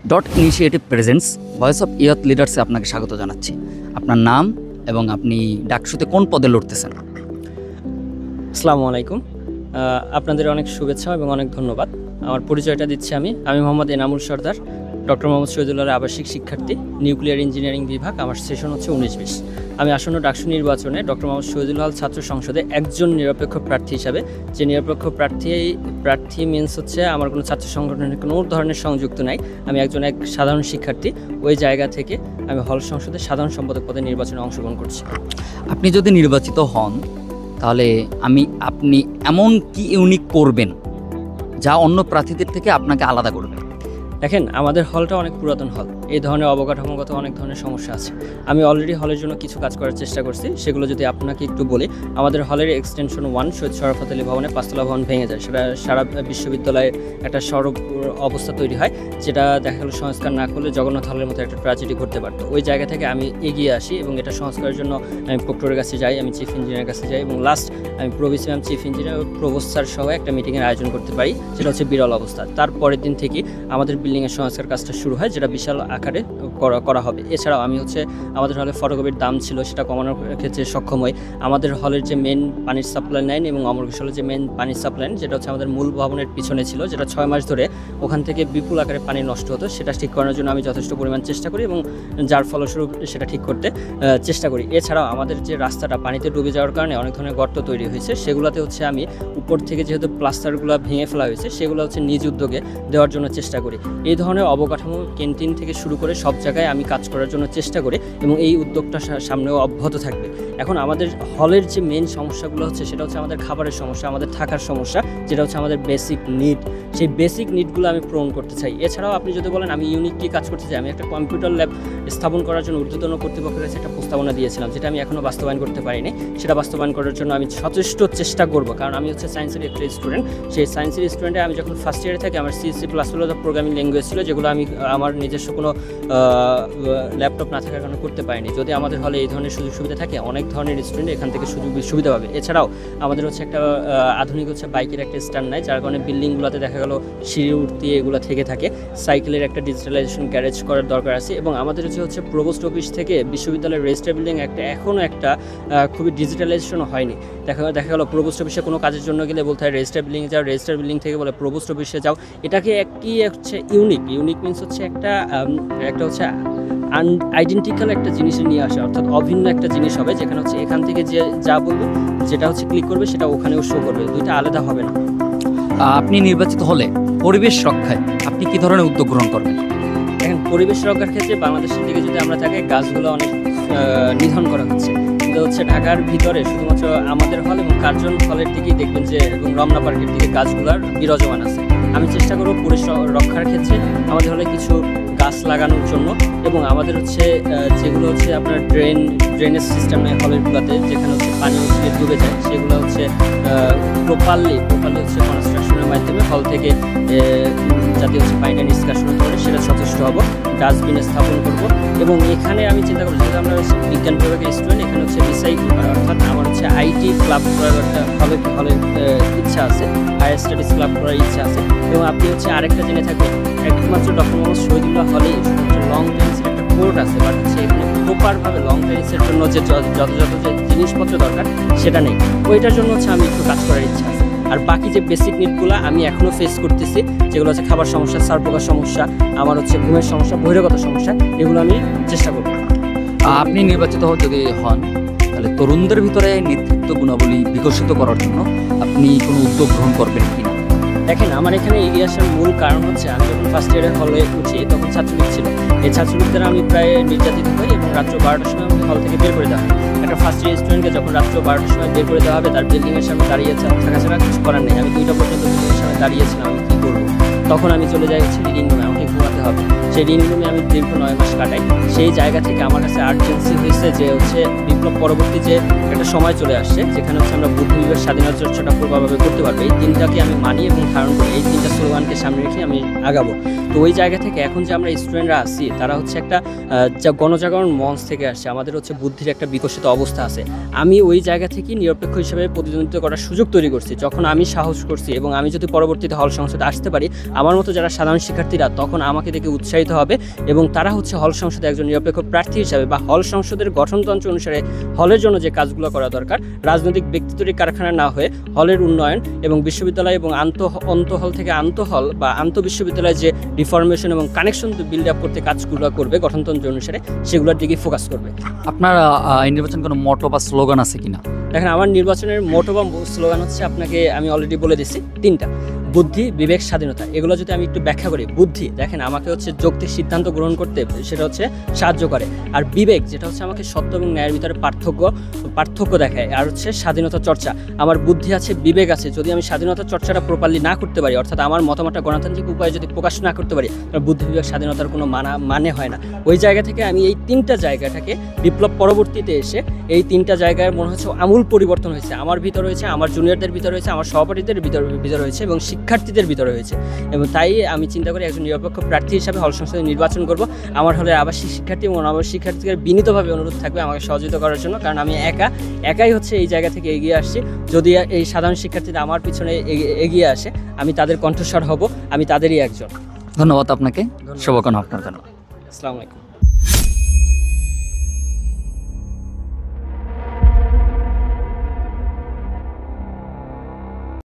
Dot initiative presents voice of youth লিডার্সে আপনাকে স্বাগত জানাচ্ছি। আপনার নাম এবং আপনি ডাকসুতে কোন পদে লড়তেছেন? আসসালামু আলাইকুম। আপনাদের অনেক শুভেচ্ছা এবং অনেক ধন্যবাদ। আমার পরিচয়টা দিচ্ছি আমি মোহাম্মদ এনামুল সর্দার, ডক্টর মোহাম্মদ শহীদুল্লাহর আবাসিক শিক্ষার্থী, নিউক্লিয়ার ইঞ্জিনিয়ারিং বিভাগ। আমার সেশন হচ্ছে 19-20। আমি আসন্ন ডাকসু নির্বাচনে ডক্টর মোহাম্মদ শহীদুল্লাহ ছাত্র সংসদে একজন নিরপেক্ষ প্রার্থী হিসাবে, যে নিরপেক্ষ প্রার্থী মিনস হচ্ছে আমার কোনো ছাত্র সংগঠনের কোনো ধরনের সংযুক্ত নাই, আমি এক সাধারণ শিক্ষার্থী। ওই জায়গা থেকে আমি হল সংসদে সাধারণ সম্পাদক পদে নির্বাচনে অংশগ্রহণ করছি। আপনি যদি নির্বাচিত হন তাহলে আপনি এমন কি ইউনিক করবেন যা অন্য প্রার্থীদের থেকে আপনাকে আলাদা করবে? দেখেন, আমাদের হলটা অনেক পুরাতন হল, এই ধরনের অবকাঠামোগত অনেক ধরনের সমস্যা আছে। আমি অলরেডি হলের জন্য কিছু কাজ করার চেষ্টা করছি, সেগুলো যদি আপনাকে একটু বলি। আমাদের হলের এক্সটেনশন 1 শহীদ শরাফত আলী ভবনে 5তলা ভবন ভেঙে যায়, সেটা সারা বিশ্ববিদ্যালয়ে একটা সরব অবস্থা তৈরি হয়, যেটা দেখা গেলো সংস্কার না করলে জগন্নাথ হলের মতো একটা ট্র্যাজেডি ঘটতে পারতো। ওই জায়গা থেকে আমি এগিয়ে আসি এবং এটা সংস্কারের জন্য আমি প্রক্টরের কাছে যাই, আমি চিফ ইঞ্জিনিয়ারের কাছে যাই এবং লাস্ট আমি প্রভিসিয়াম চিফ ইঞ্জিনিয়ার প্রভোস্ট স্যার সহ একটা মিটিংয়ের আয়োজন করতে পারি, যেটা হচ্ছে বিরল অবস্থা। তারপরের দিন থেকে আমাদের বিল্ডিংয়ের সংস্কার কাজটা শুরু হয়, যেটা বিশাল আকারে করা হবে। এছাড়াও আমি আমাদের হলে ফটোকপির দাম ছিল, সেটা কমানোর ক্ষেত্রে সক্ষম হই। আমাদের হলের যে মেন পানির সাপ্লাই লাইন এবং অমরগোশ হলের যে মেন পানির সাপ্লাই লাইন, যেটা হচ্ছে আমাদের মূল ভবনের পিছনে ছিল, যেটা 6 মাস ধরে ওখান থেকে বিপুল আকারে পানি নষ্ট হতো, সেটা ঠিক করার জন্য আমি যথেষ্ট পরিমাণ চেষ্টা করি এবং যার ফলস্বরূপ সেটা ঠিক করতে চেষ্টা করি। এছাড়াও আমাদের যে রাস্তাটা পানিতে ডুবে যাওয়ার কারণে অনেক ধরনের গর্ত তৈরি হয়েছে, সেগুলোতে আমি উপর থেকে যেহেতু প্লাস্টারগুলো ভেঙে ফেলা হয়েছে, সেগুলো নিজ উদ্যোগে দেওয়ার জন্য চেষ্টা করি। এই ধরনের অবকাঠামো ক্যান্টিন থেকে শুরু করে সব জায়গায় আমি কাজ করার জন্য চেষ্টা করি এবং এই উদ্যোগটা সামনেও অব্যাহত থাকবে। এখন আমাদের হলের যে মেন সমস্যাগুলো সেটা হচ্ছে আমাদের খাবারের সমস্যা, আমাদের থাকার সমস্যা, যেটা হচ্ছে আমাদের বেসিক নিড। সেই বেসিক নিডগুলো আমি পূরণ করতে চাই। এছাড়াও আপনি যদি বলেন আমি ইউনিক কী কাজ করতে চাই, আমি একটা কম্পিউটার ল্যাব স্থাপন করার জন্য ঊর্ধ্বতন কর্তৃপক্ষের কাছে একটা প্রস্তাবনা দিয়েছিলাম, যেটা আমি এখনও বাস্তবায়ন করতে পারিনি। সেটা বাস্তবায়ন করার জন্য আমি যথেষ্ট চেষ্টা করব, কারণ আমি সায়েন্সের একটা স্টুডেন্ট। সেই সায়েন্সের স্টুডেন্টে আমি যখন ফার্স্ট ইয়ারে থাকি, আমার C++ প্রোগ্রামিং ল্যাঙ্গুয়েজ ছিল, যেগুলো আমি আমার নিজস্ব কোনো ল্যাপটপ না থাকার কারণে করতে পারিনি। যদি আমাদের হলে এই ধরনের সুযোগ সুবিধা থাকে, অনেক ধরনের স্টুডেন্ট এখান থেকে সুবিধা পাবে। এছাড়াও আমাদের একটা আধুনিক বাইকের একটা স্ট্যান্ড নাই, যার কারণে বিল্ডিংগুলোতে দেখা গেল সিঁড়ি উঠতে এগুলো থেকে থাকে। সাইকেলের একটা ডিজিটালাইজেশন গ্যারেজ করার দরকার আছে এবং আমাদের প্রভোস্ট অফিস থেকে বিশ্ববিদ্যালয়ের রেজিস্টার বিল্ডিং এখনও খুবই ডিজিটালাইজেশন হয়নি। দেখা গেল প্রভোস্ট অফিসে কোনো কাজের জন্য গেলে বলতে হয় রেজিস্টার বিল্ডিং যাও, রেজিস্টার বিল্ডিং থেকে বলে প্রভোস্ট অফিসে যাও। এটাকে ইউনিক মিনস একটা আইডেন্টিক্যাল একটা জিনিস নিয়ে আসা, অর্থাৎ অভিন্ন একটা জিনিস হবে, যেখানে এখান থেকে যে যা বলবে, যেটা ক্লিক করবে সেটা ওখানেও শো করবে, দুইটা আলাদা হবে না। আপনি নির্বাচিত হলে পরিবেশ রক্ষায় আপনি কি ধরনের উদ্যোগ গ্রহণ করবেন? এখন পরিবেশ রক্ষার ক্ষেত্রে বাংলাদেশের দিকে যদি আমরা থাকি, গাছগুলো অনেক নিধন করা হচ্ছে। ঢাকার ভিতরে শুধুমাত্র আমাদের হল এবং কার্জন হলের দিকেই দেখবেন যে, এবং রমনা পার্কের দিকে গাছগুলার বিরাজমান আছে। আমি চেষ্টা করব পরিবেশ রক্ষার ক্ষেত্রে আমাদের হলে কিছু গাছ লাগানোর জন্য, এবং আমাদের যেগুলো আপনার ড্রেনেজ সিস্টেম নেই হলেরগুলোতে, যেখানে পানি ডুবে যায়, সেগুলো প্রপারলি কনস্ট্রাকশনের মাধ্যমে হল থেকে যাতে পানিটা নিষ্কাশন করে সেটা যথেষ্ট হব। ডাস্টবিন স্থাপন করব এবং এখানে আমি চিন্তা করছি, যেহেতু আমরা বিজ্ঞান বিভাগের স্টুডেন্ট, এখানে রিসাইকেল করা, অর্থাৎ আমার আইটি ক্লাব করার একটা হলের ইচ্ছা আছে, হায়ার স্টাডিজ ক্লাব করার ইচ্ছা আছে। এবং আপনি আরেকটা জেনে থাকবেন, একমাত্র ডক্টর মোহাম্মদ শহীদুল্লাহ হলেই শুধুমাত্র লং টেনিসের একটা কোর্ট আছে, বাট এখানে প্রপারভাবে লং টেনিসের জন্য যে যত যে জিনিসপত্র দরকার সেটা নেই। ওইটার জন্য আমি একটু কাজ করার ইচ্ছা আছে। আর বাকি যে বেসিক নিডগুলো আমি এখনও ফেস করতেছি, যেগুলো খাবার সমস্যা, সারপোকার সমস্যা, আমার ঘুমের সমস্যা, বহিরাগত সমস্যা, এগুলো আমি চেষ্টা করব। আপনি নির্বাচিত যদি হন তাহলে তরুণদের ভিতরে নেতৃত্ব গুণাবলী বিকশিত করার জন্য আপনি কোনো উদ্যোগ গ্রহণ করবেন কি না? দেখেন, আমার এখানে এগিয়ে আসার মূল কারণ আমি যখন ফার্স্ট ইয়ারে হলে উঠি তখন ছাত্রলীগ ছিল। এই ছাত্রলীগদের আমি প্রায় নির্যাতিত হই এবং রাত্র 12টার সময় আমাকে হল থেকে বের করে দেওয়া হয়। একটা ফার্স্ট ইয়ার স্টুডেন্টকে যখন রাত্র 12টার সময় বের করে দেওয়া হবে, তার বিল্ডিংয়ের সামনে দাঁড়িয়ে থাকা ছাড়া কিছু করার নেই। আমি 2টা পর্যন্ত বিল্ডিংয়ের সামনে দাঁড়িয়েছিলাম, আমি কী করবো? তখন আমি চলে যাই রিডিং রুমে, আমাকে ঘুমাতে হবে। সেই রিডিং রুমে আমি দীর্ঘ 9 মাস কাটাই। সেই জায়গা থেকে আমার কাছে আর্জেন্সি হয়েছে যে বিপ্লব পরবর্তী যে একটা সময় চলে আসছে, যেখানে আমরা বুদ্ধিজীবীর স্বাধীনতা চর্চাটা পূর্ণভাবে করতে পারবো। এই দিনটাকে আমি মানি এবং ধারণ করি, এই 3টা স্লোগানকে সামনে রেখে আমি আগাবো। তো ওই জায়গা থেকে এখন যে আমরা স্টুডেন্টরা আছি, তারা একটা গণজাগরণ মঞ্চ থেকে আসছে, আমাদের বুদ্ধির একটা বিকশিত অবস্থা আছে। আমি ওই জায়গা থেকে নিরপেক্ষ হিসেবে প্রতিদ্বন্দ্বিতা করার সুযোগ তৈরি করছি। যখন আমি সাহস করছি এবং আমি যদি পরবর্তীতে হল সংসদে আসতে পারি, আমার মতো যারা সাধারণ শিক্ষার্থীরা তখন আমাকে দেখে উৎসাহিত দিতে হবে এবং তারা হচ্ছে হল সংসদে একজন নিরপেক্ষ প্রার্থী হিসাবে বা হল সংসদের গঠনতন্ত্র অনুসারে হলের জন্য যে কাজগুলো করা দরকার, রাজনৈতিক ব্যক্তি তৈরির কারখানা না হয়ে হলের উন্নয়ন এবং বিশ্ববিদ্যালয় এবং অন্তঃহল থেকে আন্তঃহল বা আন্তঃবিশ্ববিদ্যালয়ে যে রিফরমেশন এবং কানেকশন বিল্ড আপ করতে কাজগুলো করবে গঠনতন্ত্র অনুসারে, সেগুলোর দিকে ফোকাস করবে। আপনার এই নির্বাচন কোনো মোটো বা স্লোগান আছে কিনা? দেখেন, আমার নির্বাচনের মোটো বা স্লোগান হচ্ছে, আপনাকে আমি অলরেডি বলে দিচ্ছি, 3টা: বুদ্ধি, বিবেক, স্বাধীনতা। এগুলো যদি আমি একটু ব্যাখ্যা করি, বুদ্ধি দেখেন আমাকে হচ্ছে যৌক্তিক সিদ্ধান্ত গ্রহণ করতে সেটা হচ্ছে সাহায্য করে, আর বিবেক যেটা হচ্ছে আমাকে সত্য এবং ন্যায়ের ভিতরে পার্থক্য দেখায়, আর হচ্ছে স্বাধীনতা চর্চা। আমার বুদ্ধি আছে, বিবেক আছে, যদি আমি স্বাধীনতা চর্চাটা প্রপারলি না করতে পারি, অর্থাৎ আমার মতামতটা গণতান্ত্রিক উপায়ে যদি প্রকাশ না করতে পারি, তাহলে বুদ্ধি, বিবেক, স্বাধীনতার কোনো মানে হয় না। ওই জায়গা থেকে আমি এই 3টা জায়গাটাকে বিপ্লব পরবর্তীতে এসে এই 3টা জায়গায় মনে হচ্ছে আমূল পরিবর্তন হয়েছে। আমার ভিতর হয়েছে, আমার জুনিয়রদের ভিতরে হয়েছে, আমার সহপাঠীদের ভিতরে হয়েছে এবং শিক্ষার্থীদের ভিতরে হয়েছে। এবং তাই আমি চিন্তা করি একজন নিরপেক্ষ প্রার্থী হিসাবে হল সংসদে নির্বাচন করব। আমার হলে আবাসিক শিক্ষার্থী এবং অনাবাসিক শিক্ষার্থীদের বিনীতভাবে অনুরোধ থাকবে আমাকে সহযোগিতা করার জন্য, কারণ আমি একাই হচ্ছে এই জায়গা থেকে এগিয়ে আসছি। যদি এই সাধারণ শিক্ষার্থীরা আমার পিছনে এগিয়ে আসে, আমি তাদের কণ্ঠস্বর হব, আমি তাদেরই একজন। ধন্যবাদ আপনাকে, শুভকামনা আপনার জন্য। আসসালামু আলাইকুম।